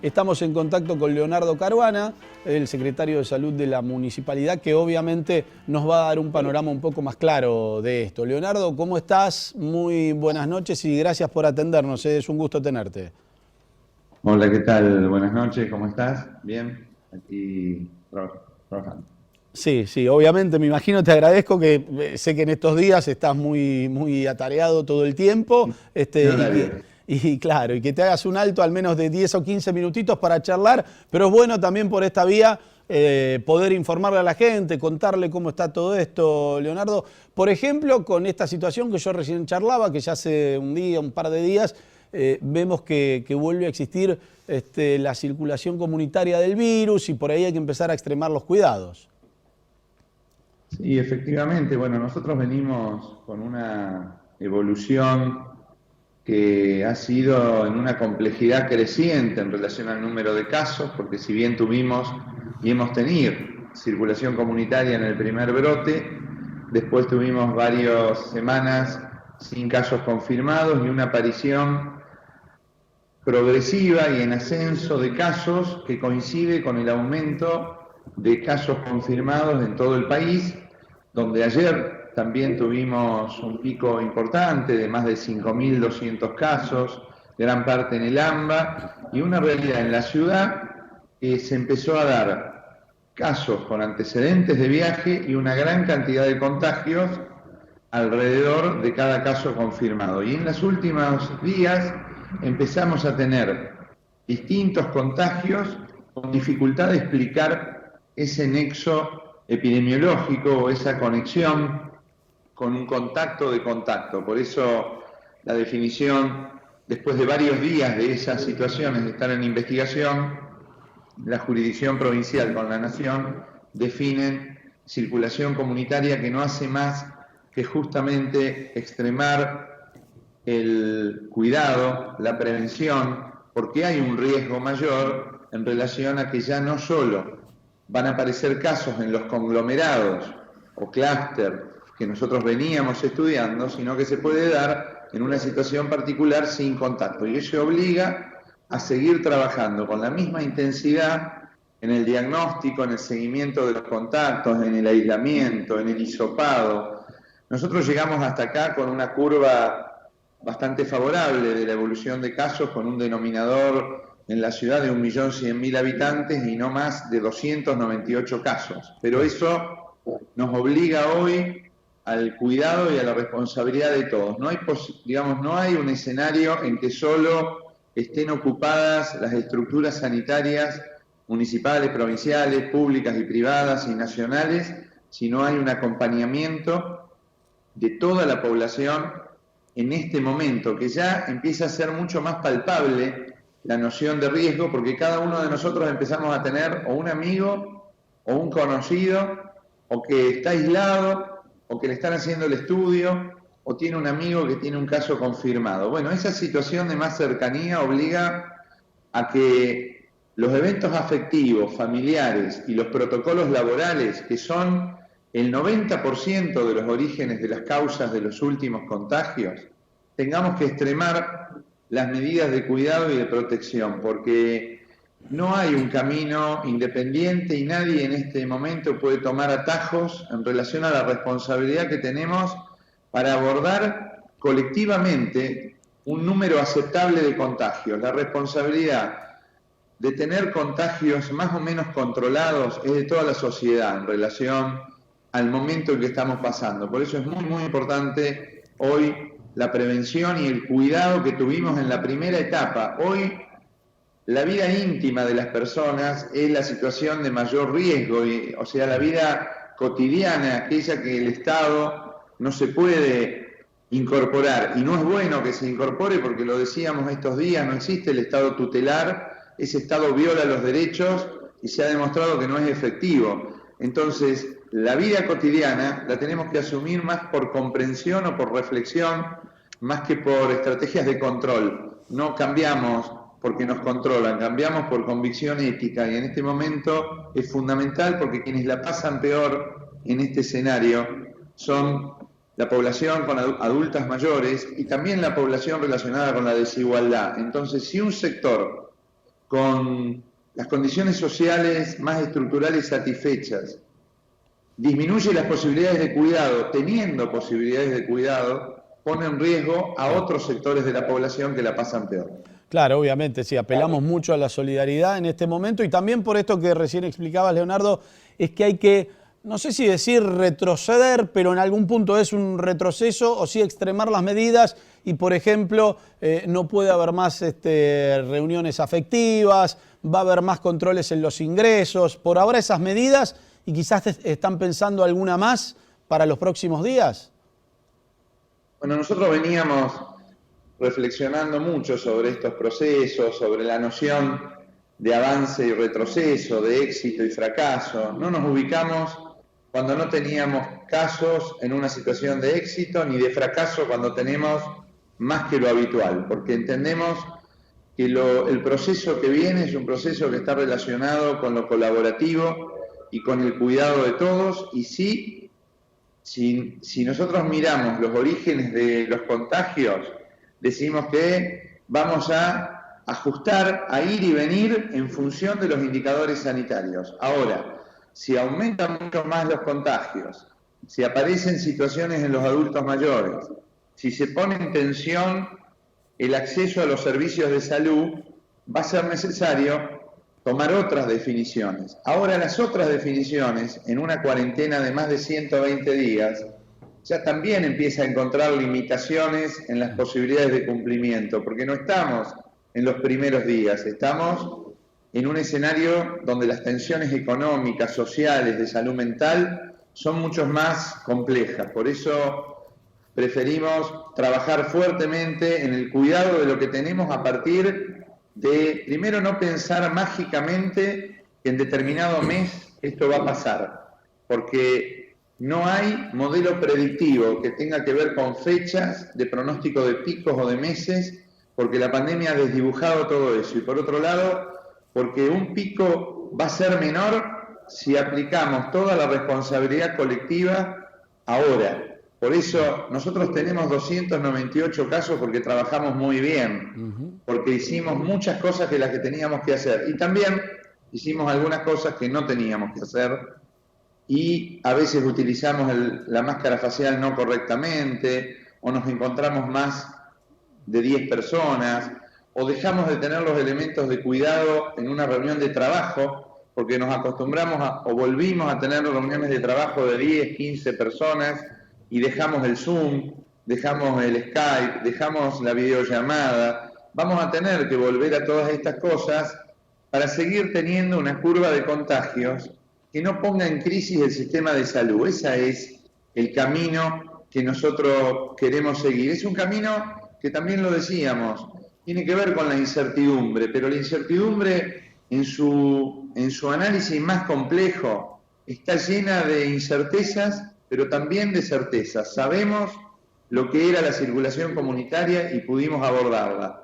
Estamos en contacto con Leonardo Caruana, el secretario de Salud de la Municipalidad, que obviamente nos va a dar un panorama un poco más claro de esto. Leonardo, ¿cómo estás? Muy buenas noches y gracias por atendernos. Es un gusto tenerte. Hola, ¿qué tal? Buenas noches, ¿cómo estás? Bien, aquí trabajando. Sí, sí, obviamente, me imagino, te agradezco que sé que en estos días estás muy atareado todo el tiempo, En horario. y claro, y que te hagas un alto al menos de 10 o 15 minutitos para charlar, pero es bueno también por esta vía poder informarle a la gente, contarle cómo está todo esto, Leonardo. Por ejemplo, con esta situación que yo recién charlaba, que ya hace un par de días, vemos que vuelve a existir la circulación comunitaria del virus y por ahí hay que empezar a extremar los cuidados. Sí, efectivamente, bueno, nosotros venimos con una evolución que ha sido en una complejidad creciente en relación al número de casos, porque si bien tuvimos y hemos tenido circulación comunitaria en el primer brote, después tuvimos varias semanas sin casos confirmados y una aparición progresiva y en ascenso de casos que coincide con el aumento de casos confirmados en todo el país, donde ayer también tuvimos un pico importante de más de 5.200 casos, gran parte en el AMBA, y una realidad en la ciudad que se empezó a dar casos con antecedentes de viaje y una gran cantidad de contagios alrededor de cada caso confirmado. Y en los últimos días empezamos a tener distintos contagios con dificultad de explicar ese nexo epidemiológico o esa conexión con un contacto de contacto. Por eso la definición, después de varios días de esas situaciones de estar en investigación, la jurisdicción provincial con la nación definen circulación comunitaria que no hace más que justamente extremar el cuidado, la prevención, porque hay un riesgo mayor en relación a que ya no solo van a aparecer casos en los conglomerados o clúster que nosotros veníamos estudiando, sino que se puede dar en una situación particular sin contacto. Y eso obliga a seguir trabajando con la misma intensidad en el diagnóstico, en el seguimiento de los contactos, en el aislamiento, en el hisopado. Nosotros llegamos hasta acá con una curva bastante favorable de la evolución de casos, con un denominador en la ciudad de 1.100.000 habitantes y no más de 298 casos. Pero eso nos obliga hoy al cuidado y a la responsabilidad de todos. No hay un escenario en que solo estén ocupadas las estructuras sanitarias municipales, provinciales, públicas y privadas y nacionales, sino hay un acompañamiento de toda la población en este momento, que ya empieza a ser mucho más palpable la noción de riesgo, porque cada uno de nosotros empezamos a tener o un amigo o un conocido, o que está aislado, o que le están haciendo el estudio, o tiene un amigo que tiene un caso confirmado. Bueno, esa situación de más cercanía obliga a que los eventos afectivos, familiares y los protocolos laborales, que son el 90% de los orígenes de las causas de los últimos contagios, tengamos que extremar las medidas de cuidado y de protección, porque no hay un camino independiente y nadie en este momento puede tomar atajos en relación a la responsabilidad que tenemos para abordar colectivamente un número aceptable de contagios. La responsabilidad de tener contagios más o menos controlados es de toda la sociedad en relación al momento en que estamos pasando. Por eso es muy importante hoy la prevención y el cuidado que tuvimos en la primera etapa. Hoy la vida íntima de las personas es la situación de mayor riesgo, o sea, la vida cotidiana, aquella que el Estado no se puede incorporar. Y no es bueno que se incorpore porque lo decíamos estos días, no existe el Estado tutelar, ese Estado viola los derechos y se ha demostrado que no es efectivo. Entonces, la vida cotidiana la tenemos que asumir más por comprensión o por reflexión, más que por estrategias de control. No cambiamos porque nos controlan, cambiamos por convicción ética, y en este momento es fundamental porque quienes la pasan peor en este escenario son la población con adultas mayores y también la población relacionada con la desigualdad. Entonces, si un sector con las condiciones sociales más estructurales satisfechas, disminuye las posibilidades de cuidado, teniendo posibilidades de cuidado, pone en riesgo a otros sectores de la población que la pasan peor. Claro, obviamente, sí, apelamos mucho a la solidaridad en este momento y también por esto que recién explicabas, Leonardo, es que hay que, no sé si decir retroceder, pero en algún punto es un retroceso, o sí extremar las medidas y, por ejemplo, no puede haber más reuniones afectivas, va a haber más controles en los ingresos. Por ahora esas medidas, y quizás están pensando alguna más para los próximos días. Bueno, nosotros veníamos reflexionando mucho sobre estos procesos, sobre la noción de avance y retroceso, de éxito y fracaso. No nos ubicamos cuando no teníamos casos en una situación de éxito, ni de fracaso cuando tenemos más que lo habitual, porque entendemos que el proceso que viene es un proceso que está relacionado con lo colaborativo y con el cuidado de todos, y si nosotros miramos los orígenes de los contagios, decimos que vamos a ajustar, a ir y venir en función de los indicadores sanitarios. Ahora, si aumentan mucho más los contagios, si aparecen situaciones en los adultos mayores, si se pone en tensión el acceso a los servicios de salud, va a ser necesario tomar otras definiciones. Ahora, las otras definiciones, en una cuarentena de más de 120 días, ya también empieza a encontrar limitaciones en las posibilidades de cumplimiento, porque no estamos en los primeros días, estamos en un escenario donde las tensiones económicas, sociales, de salud mental, son mucho más complejas. Por eso preferimos trabajar fuertemente en el cuidado de lo que tenemos a partir de, primero, no pensar mágicamente que en determinado mes esto va a pasar, porque no hay modelo predictivo que tenga que ver con fechas de pronóstico de picos o de meses, porque la pandemia ha desdibujado todo eso. Y por otro lado, porque un pico va a ser menor si aplicamos toda la responsabilidad colectiva ahora. Por eso nosotros tenemos 298 casos porque trabajamos muy bien, porque hicimos muchas cosas que las que teníamos que hacer. Y también hicimos algunas cosas que no teníamos que hacer, y a veces utilizamos la máscara facial no correctamente, o nos encontramos más de 10 personas, o dejamos de tener los elementos de cuidado en una reunión de trabajo, porque nos acostumbramos o volvimos a tener reuniones de trabajo de 10, 15 personas, y dejamos el Zoom, dejamos el Skype, dejamos la videollamada. Vamos a tener que volver a todas estas cosas para seguir teniendo una curva de contagios que no ponga en crisis el sistema de salud. Ese es el camino que nosotros queremos seguir. Es un camino que, también lo decíamos, tiene que ver con la incertidumbre, pero la incertidumbre en su análisis más complejo está llena de incertezas, pero también de certezas. Sabemos lo que era la circulación comunitaria y pudimos abordarla.